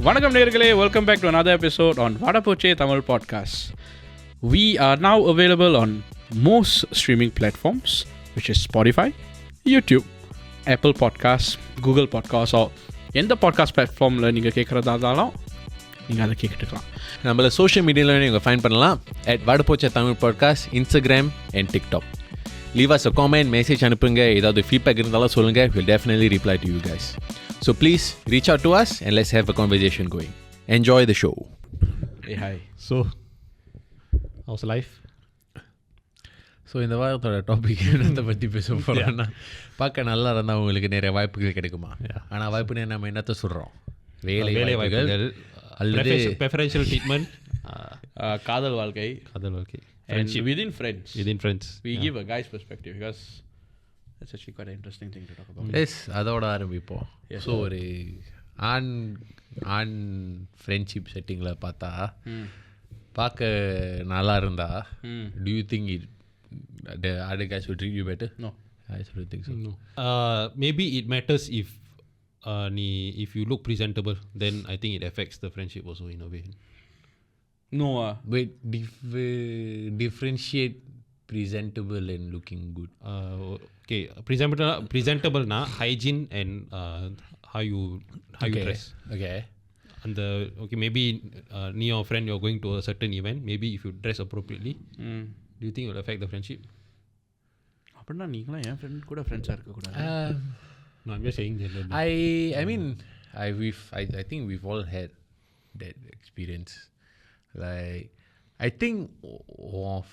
வணக்கம் நேயர்களே, welcome back to another episode on Vadapoche Tamil Podcast. We are now available on most streaming platforms, which is Spotify, YouTube, Apple Podcasts, Google Podcasts, or எந்த podcast பிளாட்ஃபார்மில் நீங்கள் கேட்குறதா இருந்தாலும் நீங்கள் அதை கேட்டுக்கலாம். நம்மள சோஷியல் மீடியாவில் நீங்கள் ஃபைண்ட் பண்ணலாம் at Vadapoche Tamil Podcast, Instagram and TikTok. Leave us a comment, message அனுப்புங்க. ஏதாவது ஃபீட்பேக் இருந்தாலும் சொல்லுங்கள். We'll definitely reply to you guys. So please reach out to us and let's have a conversation going. Enjoy the show. Hey, hi. So, how's life? So இந்த வாரத்தோட topic என்னத்தை பற்றி பேச போகிறோம்னா, பார்க்க நல்லா இருந்தால் உங்களுக்கு நிறைய வாய்ப்புகள் கிடைக்குமா? ஆனால் வாய்ப்புன்னு நம்ம என்னத்தை சொல்கிறோம்? வேலை வாய்ப்புகள் அல்லது preferential treatment, காதல் வாழ்க்கை, and within friends. We give a guy's perspective because that's actually quite an interesting thing to talk about. Yes, அதோட ஆரம்பிப்போம். ஸோ ஒரு ஆண் ஃப்ரெண்ட்ஷிப் செட்டிங்கில் பார்த்தா பார்க்க நல்லா இருந்தா, do you think the other guys will treat you better? No. I don't think so. No. Maybe it matters if you look presentable, then I think it affects the friendship also in a way. No. Wait, differentiate presentable and looking good. Okay, presentable na hygiene and how you dress. Okay. And okay, maybe me or friend you're going to a certain event, maybe if you dress appropriately, do you think it will affect the friendship? அப்படின்னா நீங்களாம் என் friend கூட ஃப்ரெண்ட்ஸாக இருக்கக்கூடாது. No, I'm just saying that. I mean, I think we've all had that experience. Like, I think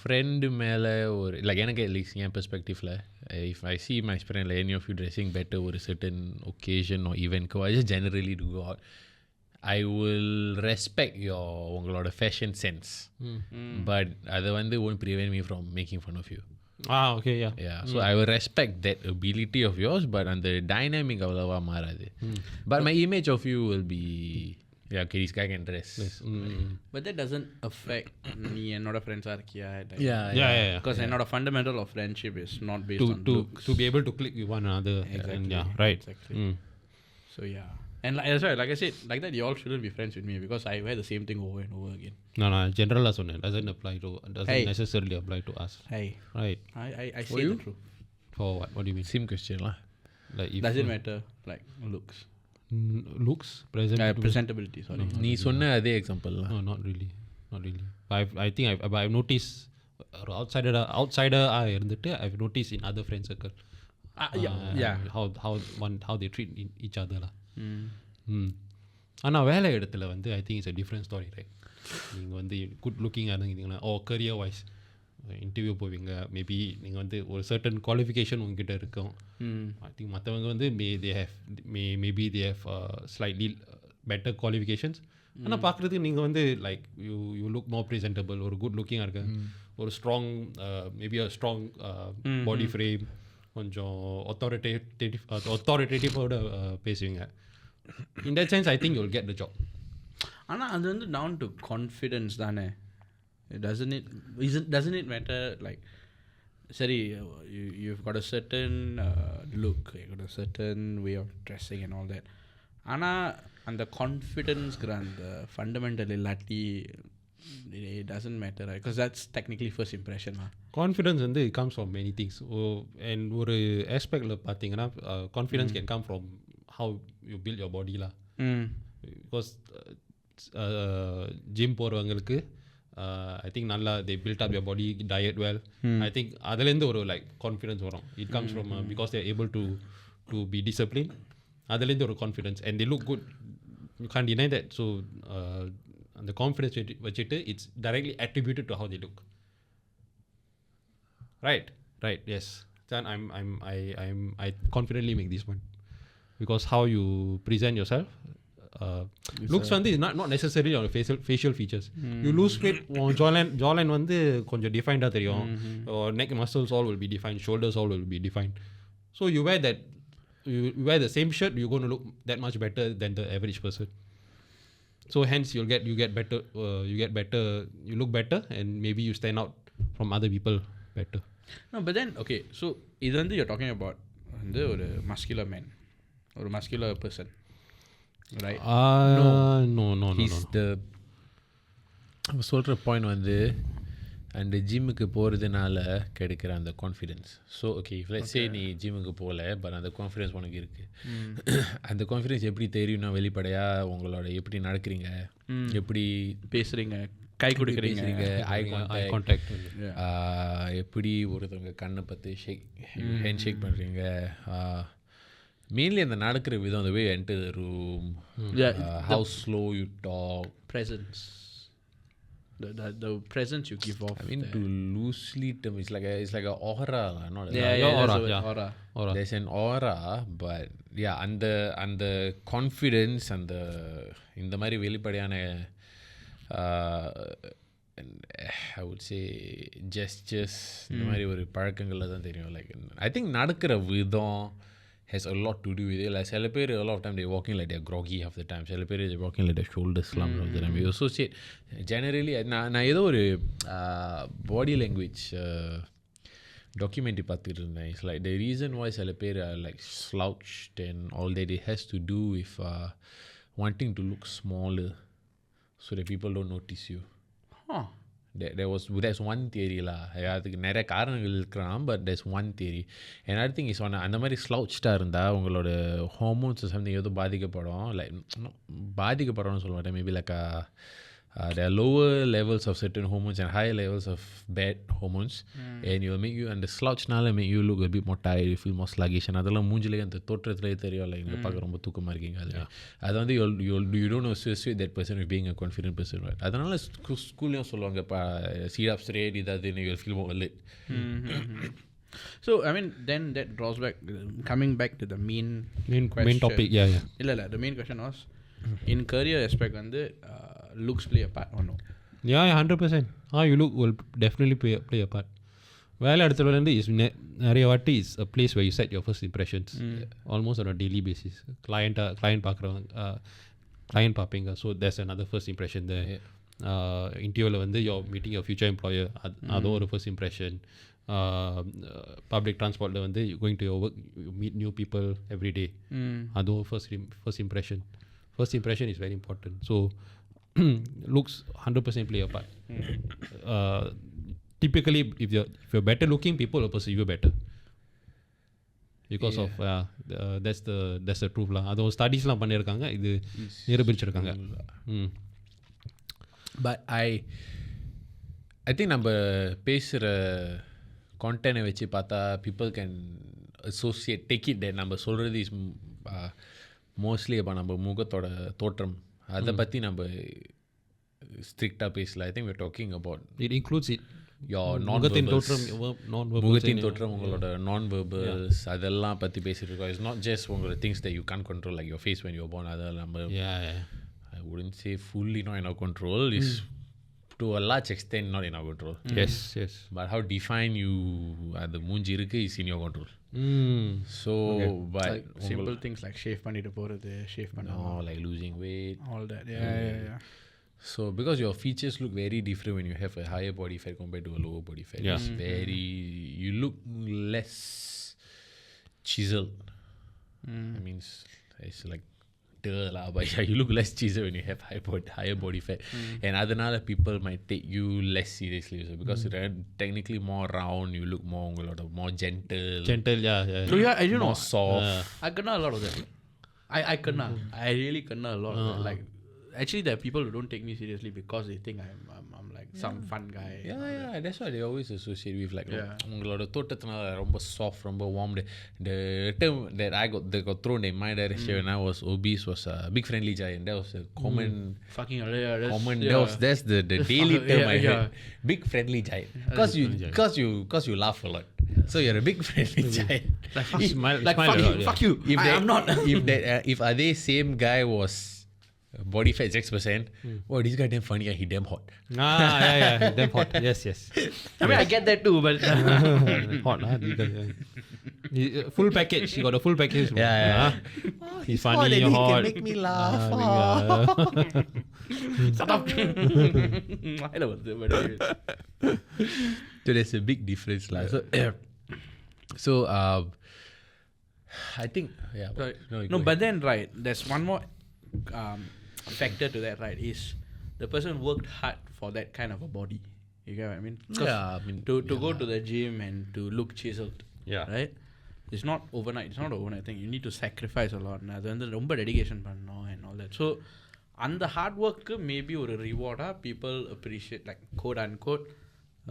friend மேலே ஒரு like எனக்கு at least N பெர்ஸ்பெக்டிவ்ல, if I see my friend like any of you dressing better ஒரு certain occasion or event, I just generally do go out, I will respect உங்களோட fashion sense, but அது won't prevent me from making fun of you. Okay, yeah. So I will respect that ability of yours, but அந்த dynamic அவ்வளவா மாறாது. But my image of you will be, okay, this guy can dress. Yes. But that doesn't affect நீ என்னோட ஃப்ரெண்ட்ஸாக இருக்கியா? Yeah. Because என்னோட fundamental of friendship is not based on looks. To be able to click with one another. Exactly. And, yeah, right. Exactly. So yeah. And that's right, like I said, like that you all shouldn't be friends with me because I wear the same thing over and over again. No, general doesn't apply to, doesn't necessarily apply to us. Hey. Right. I say the truth. For what? What do you mean? Same question lah. Like if does it matter like looks? Looks, presentability, sorry. நீ சொன்ன அதே example No, not really. I think I've noticed outsider இருந்துட்டு I've noticed in other friend circle. How they treat each other lah. ஆனால் வேலை இடத்துல I think it's a different story, right? நீங்கள் good லுக்கிங்காக இருந்தீங்கன்னா career wise interview போவீங்க, maybe நீங்கள் ஒரு certain qualification உங்ககிட்ட இருக்கும். ஐ திங்க் மற்றவங்க maybe they have slightly better qualifications. ஆனால் பார்க்குறதுக்கு நீங்கள் like you look more presentable, ஒரு குட் லுக்கிங்காக இருக்க, ஒரு strong maybe a strong body frame, கொஞ்சம் authoritative பேசுவீங்க. In that sense, I think you'll get the job. ஆனால் அது down to confidence தானே. Doesn't it matter like சரி, you've got a certain look, you've got a certain way of dressing and all that. ஆனால் அந்த கான்ஃபிடென்ஸ்கிற அந்த fundamental இல்லாட்டி it doesn't matter, right? Because that's technically first impression lah. Confidence it comes from many things. And ஒரு aspectல பார்த்தீங்கன்னா confidence can come from how you build your body lah. Because gym போறவங்களுக்கு I think நல்லா they built up their body, diet well. I think அதுலேருந்து ஒரு like confidence வரும். It comes from because they are able to be disciplined. அதுலேருந்து ஒரு confidence and they look good. You can't deny that. So the confidence வச்சுட்டு it's directly attributed to how they look. Right, yes. Then I confidently make this one because how you present yourself. Looks is not necessarily on facial features. You lose weight, jawline கொஞ்சம் defined தெரியும், or neck muscles all will be defined, shoulders all will be defined. So you wear the same shirt, you're going to look that much better than the average person. So hence you get better, you look better, and maybe you stand out from other people better. No, but then okay, so இது you're talking about ஒரு muscular man, ஒரு muscular person. right? No. He's the சொல்கிற point வந்து அந்த ஜிம்முக்கு போகிறதுனால கிடைக்கிற அந்த confidence. So okay let's say நீ ஜிம்முக்கு போகல பட் அந்த கான்ஃபிடென்ஸ் உனக்கு இருக்குது. அந்த கான்ஃபிடென்ஸ் எப்படி தெரியும்னா வெளிப்படையாக உங்களோட எப்படி நடக்கிறீங்க, எப்படி பேசுகிறீங்க, கை கொடுக்குறீங்க, ஐ கான்டாக்ட், எப்படி ஒருத்தவங்க கண்ணை பார்த்து ஹேண்ட் ஷேக் பண்ணுறீங்க. மெயின்லி அந்த நடக்கிற விதம், அந்த way enter the room, how slow you talk, presence. The presence you give off. I mean, to loosely term, it's like a aura, not aura. There's an aura, but yeah, and the confidence and the இந்த மாதிரி வெளிப்படையான I would say gestures, இந்த மாதிரி ஒரு பழக்கங்கள்ல தான் தெரியும். Like I think நடக்கிற விதம் has a lot to do with it. Like சில பேர் a lot of time they're walking like they're groggy half the time. சில பேர் they're walking like their shoulders slumped half the time. You associate generally நான் ஏதோ ஒரு body language documentary பார்த்துட்டு இருந்தேன். It's like the reason why சில பேர் are like slouched and all that, it has to do with wanting to look smaller so that people don't notice you. Huh. There's one theory lah. அதுக்கு நிறைய காரணங்கள் இருக்கலாம், but there's one theory. Another thing is அந்த மாதிரி ஸ்லவுச்டாக இருந்தால் உங்களோட hormones something ஏதோ பாதிக்கப்படும். லைக் பாதிக்கப்படும்னு சொல்ல மாட்டேன், maybe like there are lower levels of certain hormones and higher levels of bad hormones, and it will make you, and the slouchனால make you look a bit more tired, you feel more sluggish, and அதெல்லாம் மூஞ்சிலே அந்த தோற்றத்திலே தெரியும். Like பார்க்க ரொம்ப தூக்கமாக இருக்கீங்க. அது வந்து you don't associate that person with being a confident person, right? அதனால ஸ்கூல்லையும் சொல்லுவாங்க sit up straight, இதாவது you will feel more alert. So I mean, then that draws back, coming back to the main topic. Yeah. இல்ல the main question was in career aspect வந்து looks play a part or no? Yeah, 100%. How you look will definitely play a part. வேலை இடத்துல வந்து நிறைய வாட்டி is a place where you set your first impressions almost on a daily basis. client பார்க்குறவங்க client பார்ப்பீங்க, so there's another first impression there. Interviewல வந்து you're meeting your future employer, அதோ ஒரு first impression. Public transportல வந்து you going to your work, you meet new people every day. அதோ first impression. First impression is very important. So looks 100% play a part. Typically if you're better looking, people will perceive you better because of that's the truth lah. அதோ ஸ்டடீஸ்லாம் பண்ணியிருக்காங்க, இது நிரூபிச்சிருக்காங்க. But I think நம்ம பேசுகிற கான்டென்ட்டை வச்சு பார்த்தா people can associate, take it that நம்ம சொல்கிறது is mostly about நம்ம முகத்தோட தோற்றம். அதை பற்றி நம்ம ஸ்ட்ரிக்டாக பேசல. I think we're talking about it includes it your முகத்தின் தோற்றம், உங்களோட non-verbals, அதெல்லாம் பற்றி பேசிட்டு இருக்கோம். It's not just உங்களோட things that you can't control, like your face when you're born. அதெல்லாம் நம்ம I wouldn't say fully not in our control. It's to a large extent not in our control. Yes. But how define you அந்த மூஞ்சி இருக்கு is in your control. So but like simple things like shave பண்ணிட்டு போறது, shave பண்ணாம, like losing weight, all that. Yeah. So because your features look very different when you have a higher body fat compared to a lower body fat. It's very, you look less chiseled. I mean it's like lah, but yeah, you look less chiseled when you have higher body fat. And அதனால people might take you less seriously also, because you're technically more round, you look more gentle. Yeah. So yeah, I don't know, more soft. I kena a lot of that. I really kena a lot of that. Like actually there are people who don't take me seriously because they think I'm like some fun guy. Yeah, that's why they always associate with like உங்களோட தோட்டத்தினால ரொம்ப soft, ரொம்ப warm. The term that I got thrown in my direction when I was obese was big friendly giant. That was a common that's the daily term I heard. Big friendly giant. Because you laugh a lot. So you're a big friendly giant. Like fuck you. I'm not. If they same guy was body fat 6%, oh, this guy damn funny and he damn hot. Yeah, damn hot. Yes. I mean, I get that too, but hot, full package. He got a full package. Yeah. Oh, he's funny, hot. He can make me laugh. Shut up. I know what's but so there's a big difference, lah. So I think no, but then right, there's one more factor to that, right, is the person worked hard for that kind of a body. You get what I mean? 'Cause Yeah, I mean, to go to the gym and to look chiseled, Yeah. right? It's not overnight. It's not an overnight thing. You need to sacrifice a lot. அது வந்து ரொம்ப dedication பண்ணணும் and all that. So அந்த hard work maybe ஒரு reward people appreciate, like quote unquote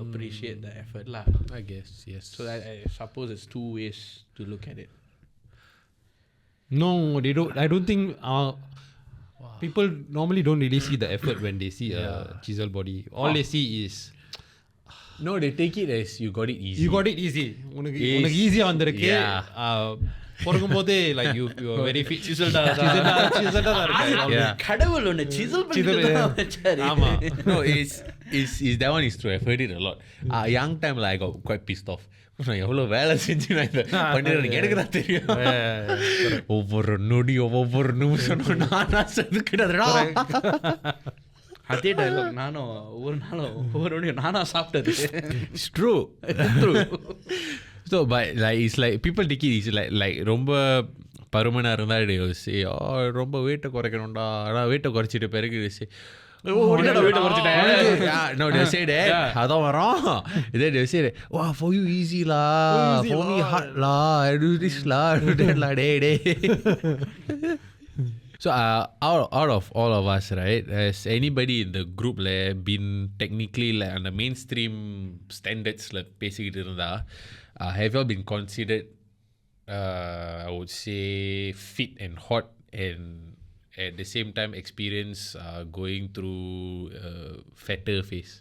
appreciate the effort lah. I guess, yes. So I suppose it's two ways to look at it. No, they don't. I don't think people normally don't really see the effort when they see a chisel body. All they see is No, they take it as you got it easy. you got it easy. உனக்கு ஈஸியா வந்திருக்கு. பொறுக்கும்போது like you are very fit. Chiseled கடவுள் ஒன்னு chisel பண்ணிட்டு தான் வச்சாரு. ஆமா. No, is that one is true. I've heard it a lot. Young time I got quite pissed off. நான் எவ்வளோ வேலை செஞ்சு நான் இதை பண்ணிடுறேன் எனக்கு தான் தெரியும். ஒவ்வொரு நொடியும் ஒவ்வொரு நிமிஷம் நானா செதுக்கிட்டதுடா. அதே டைலாக் நானும் ஒவ்வொரு நாளும் ஒவ்வொரு நொடியும் நானா சாப்பிட்டது. It's true. So but like it's like people take it easy, like ரொம்ப பருமனா இருந்தா they will say ரொம்ப வெயிட்டை குறைக்கணும்டா. ஆனால் வெயிட்டை குறைச்சிட்டு பிறகு say no, they say that. அதான் வரோம். Then they say that, wow, for you easy lah, for me hard lah, I do this lah, I do that lah, day. So out of all of us, right, has anybody in the group been technically like on the mainstream standards பேசிக்கிட்டு இருந்தா, have you all been considered I would say fit and hot and at the same time experience going through fatter phase?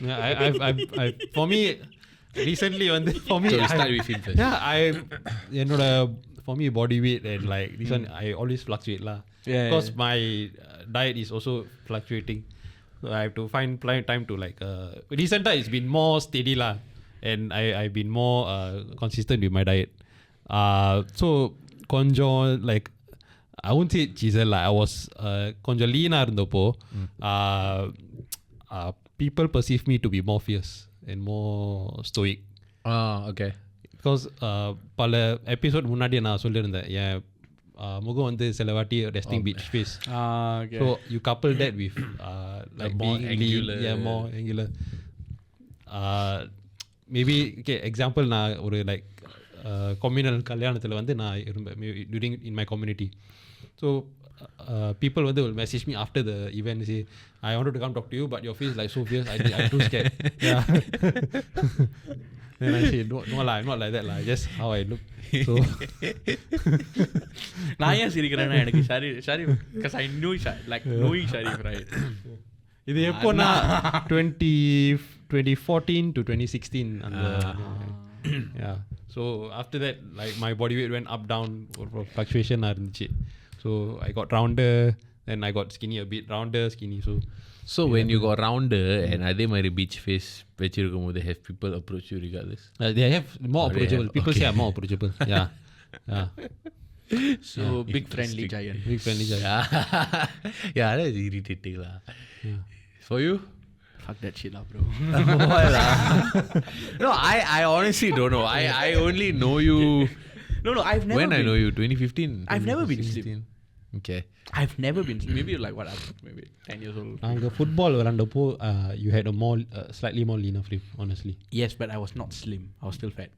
I for me recently for me So we start with him first. என்னோட for me body weight and like this one I always fluctuate lah. Because my diet is also fluctuating. So I have to find time to like recent time it's been more steady lah, and I've been more consistent with my diet. So கொஞ்சம் like I won't say chisel lah. I was கொஞ்சம் lean இருந்தப்போ people perceive me to be more fierce and more stoic. Okay. Because பல episode முன்னாடி நான் சொல்லியிருந்தேன் என் முகம் வந்து சில வாட்டி resting bitch face. So you couple that with like more being angular. lean, more angular. Maybe okay example நான் ஒரு like communal கல்யாணத்தில் வந்து நான் during in my community. So people will message me after the event and say, I wanted to come talk to you but your face is like so fierce, I'm too scared. Yeah. Then I say, no lah, I'm not like that lah, just how I look. So நான் ஏன் சிரிக்கிறேன்னா எனக்கு சரி because I knew like knowing Sharif, right? இது எப்போனா 2014 to 2016 அந்த yeah. So after that like my body weight went up down for fluctuation இருந்துச்சு. So I got rounder, then I got skinny a bit, rounder, skinny. So When you got rounder and அதே மாதிரி beach face வச்சிருக்கும் போது have people approach you regardless? they have more approachable. People say I'm more approachable. Yeah. So big friendly giant. Big friendly giant. Yeah, that's irritating lah. For you? Fuck that shit lah, bro. No, I honestly don't know. I only know you. No, I've never When been, I know you, 2015. I've never been 2016. slim. Okay. I've never been slim. Maybe like what, maybe 10 years old. நாங்க football விளையாண்டப்போ you had a more slightly more leaner frame, honestly. Yes, but I was not slim. I was still fat.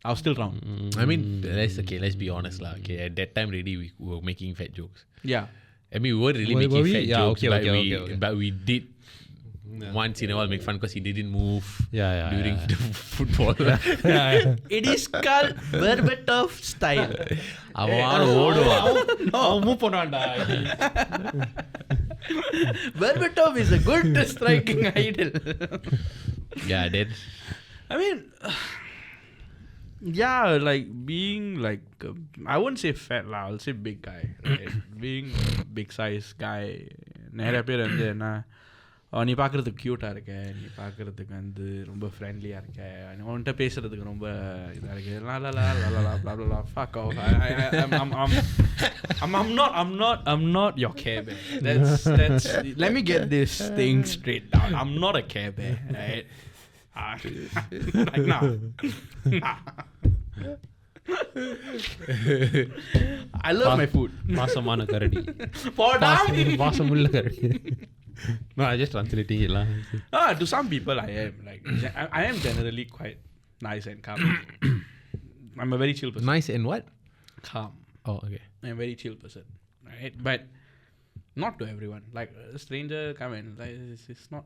I was still round. I mean, let's be honest lah. Okay, at that time really we were making fat jokes. Yeah. I mean, we weren't really Were making we? fat Yeah, jokes, okay. but we did once in a while make fun because he didn't move Yeah, during the football. It is called Berbatov style. அவன் ஓடுவான். அவன் move பண்ணுவான்டா. Berbatov is a good striking idol. Yeah, then I mean, yeah, like being like, I wouldn't say fat lah, I'll say big guy. Right? Being a big size guy, நிறைய பேர் வந்து என்ன, நீ பார்க்குறதுக்கு க்யூட்டாக இருக்க, நீ பார்க்குறதுக்கு வந்து ரொம்ப ஃப்ரெண்ட்லியாக இருக்க, உன்கிட்ட பேசுகிறதுக்கு ரொம்ப இதாக இருக்கு, la fuck off. I'm not your care bear. That's let me get this thing straight down. I'm not a care bear, right? Like, nah. I love my food. பாசமான கரடி. போடா. பாசமுள்ள கரடி. No, I just translating it lah. To some people I am like I am generally quite nice and calm. I'm a very chill person. Nice and what? Calm. Oh, okay. I'm a very chill person. Right? But not to everyone. Like a stranger come and like it's not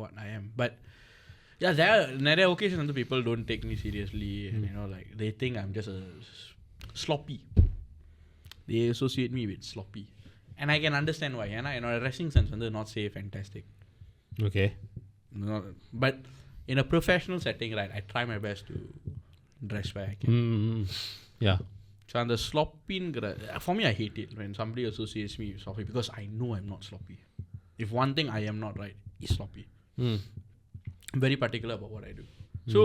what I am. But yeah, there are நிறைய occasions when people don't take me seriously and you know like they think I'm just a sloppy. They associate me with sloppy. And I can understand why. And you know, dressing sense not say fantastic. Okay. No, but in a professional setting, right, I try my best to dress where I can. Yeah. So on the sloppy, for me, I hate it when somebody associates me with sloppy because I know I'm not sloppy. If one thing I am not right, is sloppy. I'm very particular about what I do. So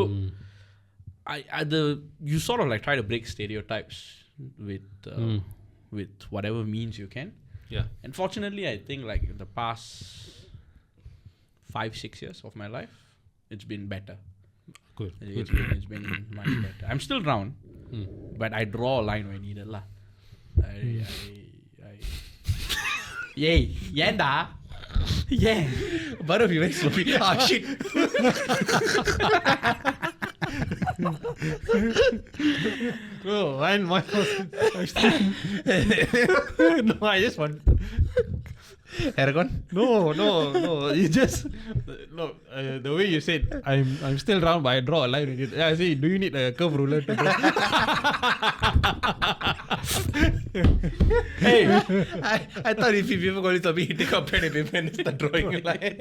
you sort of like try to break stereotypes with whatever means you can. Yeah. And fortunately, I think like in the past 5-6 years of my life, it's been better. Good. It's been much better. I'm still round, but I draw a line when needed lah. Yay, yenda, yeah. But if you very sloppy. Ah, shit. No, mine was. No, I just want. Aragon? No. You just the way you said I'm still round, but I draw a line. Yeah, see, do you need a curve ruler to draw? Hey, I thought if people call it to me, take up pen and paper and start drawing a line.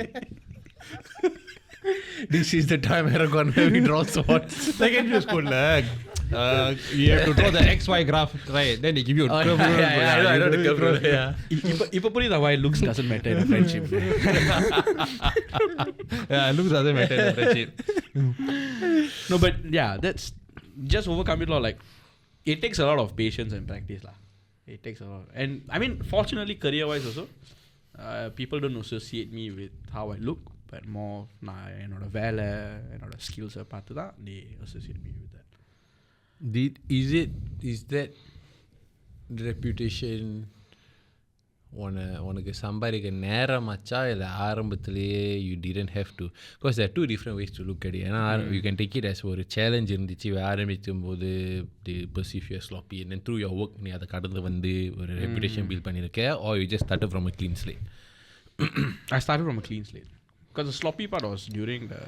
This is the time Aragon where we draw swords. Secondary school, you have to draw the XY graph, right? Then they give you a curve ruler. I know the curve ruler. Yeah. If why looks doesn't matter in a friendship. Yeah, looks doesn't matter in a friendship. No, but yeah, that's just overcome it. Like it takes a lot of patience and practice, lah. It takes a lot, and I mean, fortunately, career-wise also, people don't associate me with how I look, but more என்னோட வேலை என்னோட skills பார்த்து தான் they associate me with that. Is that reputation உனக்கு சம்பாதிக்க நேரமாச்சா இல்லை ஆரம்பத்திலேயே you didn't have to, because there are two different ways to look at it. ஏன்னா you can take it as ஒரு சேலஞ்ச் இருந்துச்சு ஆரம்பிக்கும் போது they perceive you as sloppy and then through your work நீ அதை கடந்து வந்து ஒரு reputation build பண்ணியிருக்க, or you just started from a clean slate. I started from a clean slate because the sloppy part was during the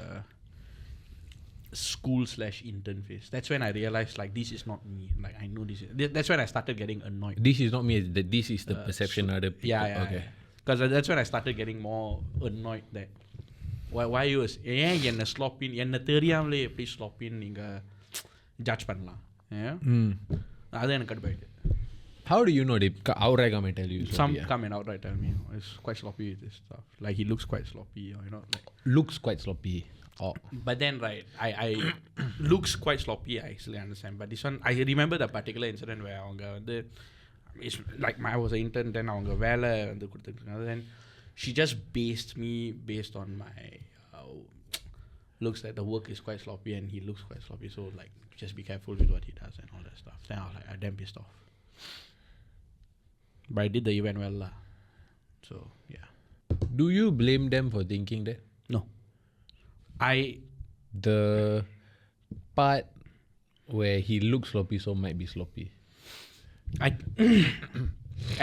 school/intern phase. That's when I realized like this is not me. Like I know this is. That's when I started getting annoyed. This is not me. This is the perception other people. Yeah. Okay. Because that's when I started getting more annoyed that why you was என்ன sloppy என்ன தெரியாமலே எப்படி sloppy நீங்க judge பண்ணலாம். Yeah. அது எனக்கு கடுப்பாயிடுது. How do you know they outright come and tell you? Some come and outright tell me it's quite sloppy with this stuff. Like he looks quite sloppy, or you know, like looks quite sloppy. Oh. But then right, I looks quite sloppy. I actually understand. But this one, I remember the particular incident where it's like I was an intern. Then then she just based me based on my looks like the work is quite sloppy and he looks quite sloppy. So like, just be careful with what he does and all that stuff. Then I was like, I'm damn pissed off. But I did the event well lah. So yeah. Do you blame them for thinking that? No. The part where he looks sloppy so might be sloppy.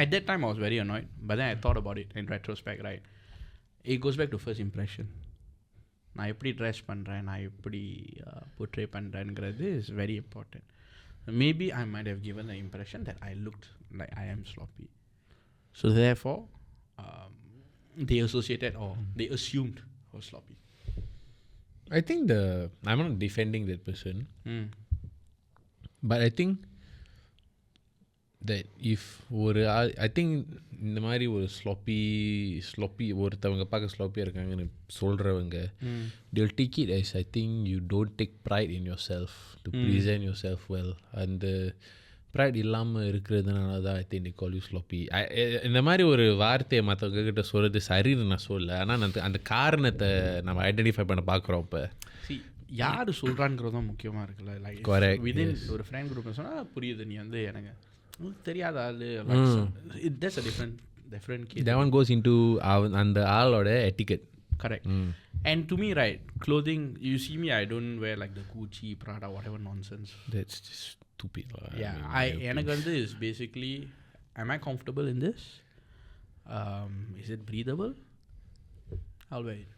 At that time I was very annoyed, but then I thought about it in retrospect, right? It goes back to first impression. நான் எப்படி dress பண்ணுறேன், நான் எப்படி portray பண்ணுறேன்ங்கிறது is very important. Maybe I might have given the impression that I looked like I am sloppy. So therefore, they associated or they assumed I was sloppy. I think I'm not defending that person, but I think that if I think இந்த மாதிரி ஒரு sloppy ஒருத்தவங்க பார்க்க ஸ்லாப்பியாக இருக்காங்கன்னு சொல்கிறவங்க they'll take it as I think you don't take pride in yourself to present yourself well. அந்த fried இல்லாமல் இருக்கிறதுனால தான் I think they call you sloppy. இந்த மாதிரி ஒரு வார்த்தையை மற்றவங்க கிட்ட சொல்கிறது சரின்னு நான் சொல்ல, ஆனால் அந்த காரணத்தை நம்ம ஐடென்டிஃபை பண்ண பார்க்குறோம். இப்போ யாரு சொல்றாங்கிறதும் முக்கியமா இருக்குல்ல. Like Correct, within yes. ஒரு ஃப்ரெண்ட் குரூப் சொன்னா புரியுது, நீ வந்து எனக்கு தெரியாத ஆளு. That's a different case. That one goes into அந்த ஆளோட etiquette. Correct. And to me, right, clothing, you see me, I don't wear like the Gucci, Prada, whatever nonsense. That's just stupid. Yeah, எனக்கு வந்து is basically, am I comfortable in this? Is it breathable? I'll wear it.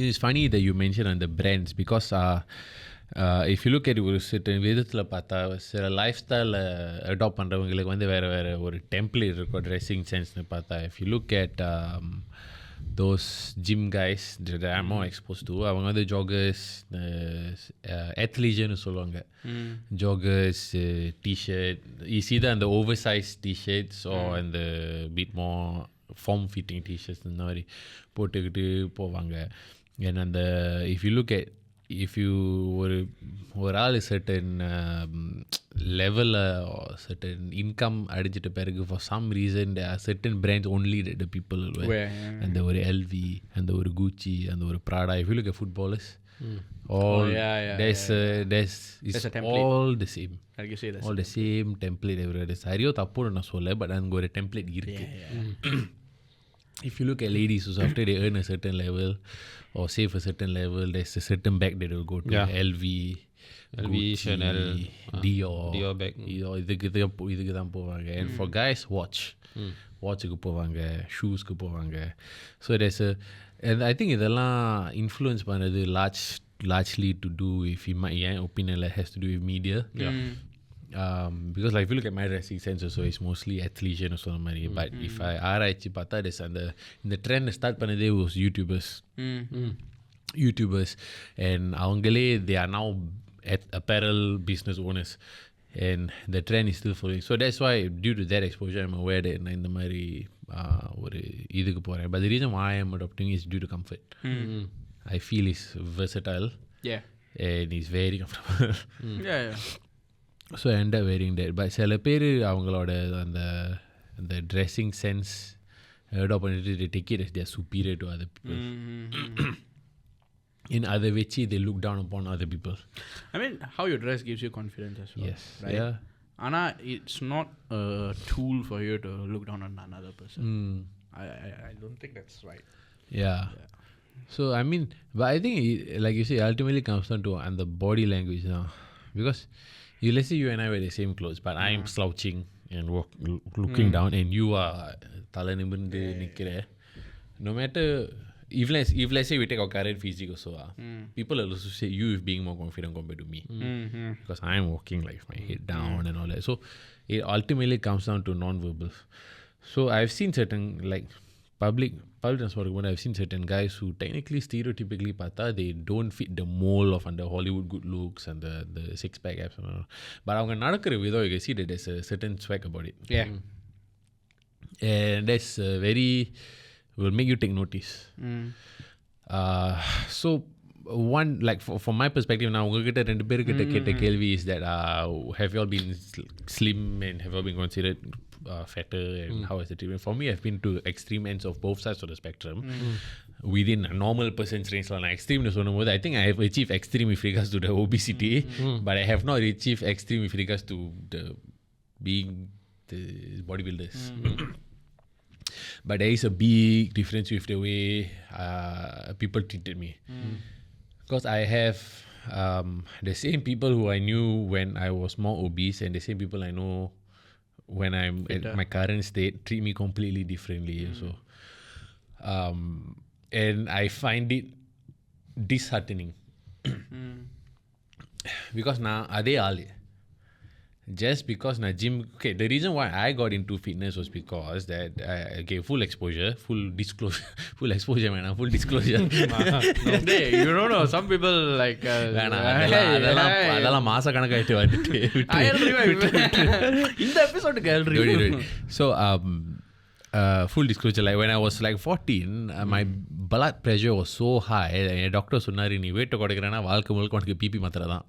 It's funny that you mentioned on the brands because if you look at ஒரு certain விதத்தில் பார்த்தா சில life style adapt பண்ணுறவங்களுக்கு வந்து வேறு ஒரு டெம்ப்ளேட் இருக்கும் dressing சென்ஸ்னு பார்த்தா. If you look at those gym guys that I'm more exposed to, அவங்க வந்து joggers, athleisure சொல்லுவாங்க. Joggers, t-shirt, is either அந்த oversized t-shirts or அந்த bit more form fitting t-shirts இந்த மாதிரி போட்டுக்கிட்டு போவாங்க. and அந்த if you look at if you ஒரு ஆள் certain level or certain income அடிச்சிட்ட பிறகு for some reason there are certain brands only that the people will wear. அந்த ஒரு LV, அந்த ஒரு Gucci, அந்த ஒரு Prada. If you look at footballers, all there's it's a template. all the same. Like you say, that's all the same template everywhere. சரியோ தப்புன்னு நான் சொல்ல, பட் அங்கே ஒரு டெம்ப்ளேட் இருக்கு. If you look at ladies who after they earn a certain level or save a certain level, there's a certain bag that will go to LV, Gucci, Chanel, Dior bag. இதுக்கு தான் போவாங்க. And for guys, watchக்கு போவாங்க, ஷூஸ்க்கு போவாங்க. So there's a, and I think இதெல்லாம் influence பண்ணது largely to do with, in my opinion, has to do with media. Because like if you look at my dressing sense also, it's mostly athleisure or something. But if I ஆராய்ச்சி பார்த்தா there's இந்த trend start பண்ணதே was YouTubers and அவங்களே they are now apparel business owners and the trend is still following. So that's why due to that exposure I'm aware that நான் இந்த மாதிரி ஒரு இதுக்கு போகிறேன். But the reason why I'm adopting is due to comfort. I feel it's versatile. And it's very comfortable. So I end up wearing that. But சில பேர் அவங்களோட அந்த dressing sense adopt பண்ணிட்டு they take it as they're superior to other people. In other which they look down upon other people. I mean, how you dress gives you confidence as well. Yes. Right? Yeah. Ana, it's not a tool for you to look down on another person. I don't think that's right. Yeah. So I mean, but I think like you say, ultimately comes down to and the body language now. Because let's say you and I wear the same clothes, but I'm slouching and looking down, and you are thala nimirndu nikkira. No matter if let's say we take our current physique also, people will also say you is being more confident compared to me, because I'm walking like my head down and all that. So it ultimately comes down to non-verbal. So I've seen certain like public transport, when I've seen certain guys who technically stereotypically pata they don't fit the mold of under Hollywood good looks and the six pack abs and all. But அவங்க நடக்கிற விதம், you can see that there's a certain swag about it. And that's very will make you take notice. So one like from my perspective now, உங்ககிட்ட ரெண்டு பேர்கிட்ட கேட்ட கேள்வி is that have you all been slim and have you all been considered fatter and how is the treatment? For me, I've been to extreme ends of both sides of the spectrum. Within a normal person's range, like extreme I think I have achieved extreme with regards to the obesity, but I have not achieved extreme with regards to the being the bodybuilders. But there is a big difference with the way people treated me. Because I have the same people who I knew when I was more obese and the same people I know when I'm at my current state treat me completely differently. So and I find it disheartening. Because now adhe aale just because na gym, okay, the reason why I got into fitness was because that I gave full exposure, full disclosure, full exposure man, full disclosure. Hey, you don't know, some people like அதெல்லாம் மாச கணக்காயிட்டு வந்துட்டு இந்த episode கேள்வி. So full disclosure, like when I was like 14, my blood pressure was so high and doctor சொன்னாரு நீ weight குறைக்கிறேன்னா வாழ்க்கை முழுக்க உனக்கு பிபி மாத்திரை தான்.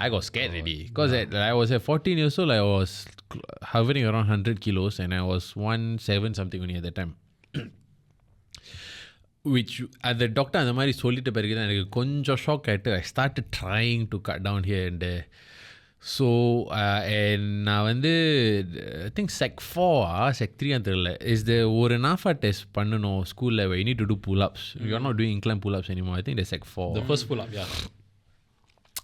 I got scared already because I was at 14 years old. I was hovering around 100 kilos and I was 170 something only at that time. which the doctor அந்த மாதிரி சொல்லிட்ட பிறகு தான் எனக்கு கொஞ்சம் ஷாக் ஆகிட்டு I started trying to cut down here and there. So and நான் வந்து I think sec 4 sec 3 தெரியல is the ஒரு NAFA test பண்ணணும் ஸ்கூலில் where you need to do pull-ups. You're not doing incline pull-ups anymore. I think the sec 4. The first pull up, yeah.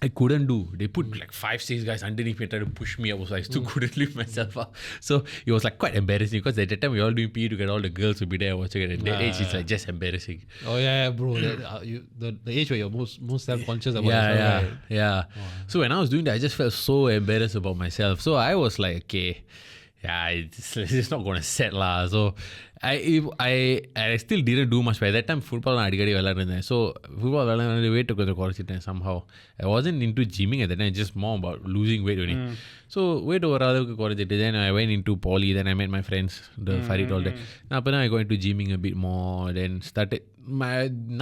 I couldn't do. They put like 5-6 guys underneath me trying to push me up. So I still couldn't lift myself up. So it was like quite embarrassing because at that time we all doing PE together. All the girls would be there watching it. At that age, it's like just embarrassing. Oh yeah, bro. The age where you're most self-conscious about yourself. Yeah. Right? Yeah. So when I was doing that, I just felt so embarrassed about myself. So I was like, okay, yeah, it's just not going to set lah. So I still didn't do much. By that time, football நான் அடிக்கடி விளையாடுறேன். So football விளையாடுறது weight கொஞ்சம் குறைச்சிட்டேன் somehow. I wasn't into gymming at that time. Just more about losing weight only. So weight ஓரளவுக்கு குறைச்சிட்டு then I went into poly. Then I met my friends, the Farid all that. அப்போ தான் I got into gymming a bit more. Then started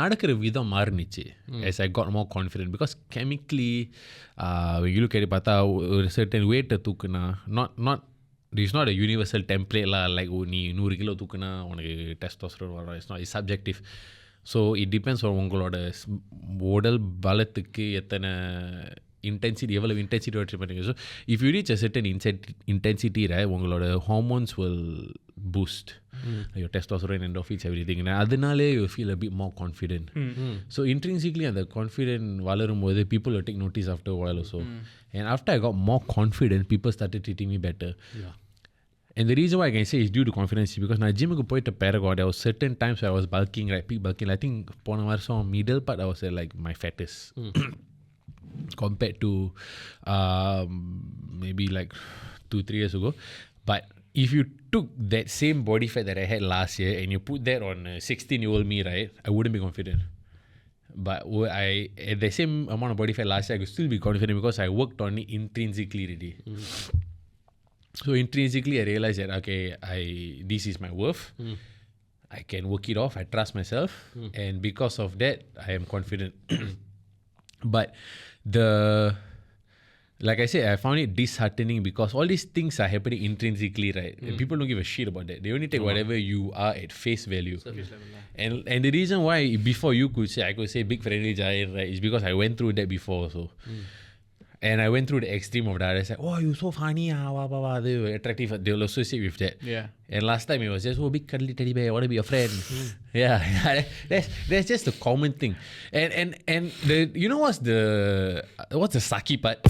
நடக்கிற விதம் மாறினிச்சு as I got more confident because chemically when you look at it பார்த்தா ஒரு certain weight தூக்குனா not it's not a universal template lah like நீ 100 kilo தூக்குனா உனக்கு testosterone வரும். It's not, it's subjective. So it depends on உங்களோட உடல் பலத்துக்கு எத்தனை intensity எவ்வளவு intensity வச்சு பண்ணுங்க. So if you reach a certain intensity right உங்களோட hormones will boost your testosterone, endorphins, everything. அதனாலே you feel a bit more confident. So intrinsically அந்த confident வளரும் போது people will take notice after a while also. And after I got more confident, people started treating me better. Yeah. And the reason why I can say is due to confidence because நான் ஜிம்முக்கு போயிட்ட பிறகு there was certain times where I was bulking, right, peak bulking. I think போன வருஷம் middle part I was at like my fattest compared to maybe like 2-3 years ago. But if you took that same body fat that I had last year and you put that on a 16-year-old me, right, I wouldn't be confident. But at the same amount of body fat last year, I could still be confident because I worked on it intrinsically already. So intrinsically, I realized that okay, this is my worth. I can work it off. I trust myself, and because of that, I am confident. But like I said, I found it disheartening because all these things are happening intrinsically, right? And people don't give a shit about that. They only take whatever you are at face value. Surface level, And the reason why before I could say big friendly giant, right, is because I went through that before also. And I went through the extreme of that. I said, oh, you're so funny. They were attractive. They will associate with that. Yeah. And last time it was just, oh, big cuddly teddy bear, I want to be your friend. Yeah. That's just a common thing. And you know what's the sucky part?